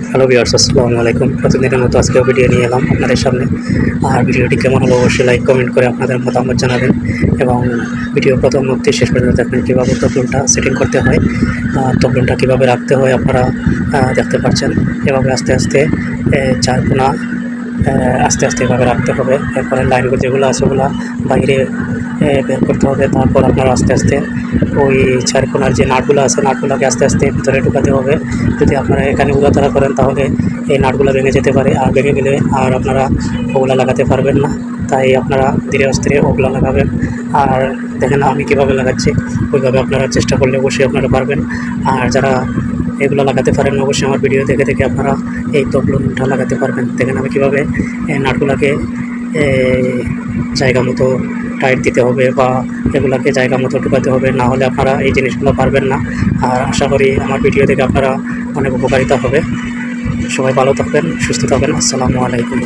Hello viewers, আসসালামু আলাইকুম। প্রতিদিনের মতো আজকেও ভিডিও নিয়ে এলাম আপনাদের সামনে। আর ভিডিওটি কেমন হলো অবশ্যই লাইক কমেন্ট করে আপনাদের মতামত জানাবেন এবং ভিডিও প্রথম অবধি শেষ পর্যন্ত দেখবেন কীভাবে তবলুনটা সেটিং করতে হয়, তবলুনটা কীভাবে রাখতে হয় আপনারা দেখতে পাচ্ছেন। এভাবে আস্তে আস্তে চার কোনা আস্তে আস্তে এভাবে রাখতে হবে। এরপরে লাইনগুলো যেগুলো আছে ওগুলো বাইরে বের করতে হবে। তারপর আপনারা আস্তে আস্তে ওই চার কোনার যে নাটগুলো আছে নাটগুলোকে আস্তে আস্তে ভিতরে ঢুকাতে হবে। যদি আপনারা এখানে উড়াতাড়া করেন তাহলে এই নাটগুলো ভেঙে যেতে পারে, আর ভেঙে গেলে আর আপনারা ওগুলো লাগাতে পারবেন না। তাই আপনারা ধীরে আস্তে ওগুলো লাগাবেন। আর দেখেন আমি কীভাবে লাগাচ্ছি, ওইভাবে আপনারা চেষ্টা করলে অবশ্যই আপনারা পারবেন। আর যারা এগুলো লাগাতে পারেন অবশ্যই আমার ভিডিও দেখে দেখে আপনারা এই তবলুনটা লাগাতে পারবেন। দেখেন আমি কীভাবে নাটগুলোকে জায়গা মতো টাইট দিতে হবে বা এগুলোকে জায়গা মতো ঢুকাতে হবে, না হলে আপনারা এই জিনিসগুলো পারবেন না। আর আশা করি আমার ভিডিও দেখে আপনারা অনেক উপকারিতা হবে। সবাই ভালো থাকবেন, সুস্থ থাকবেন। আসসালামু আলাইকুম।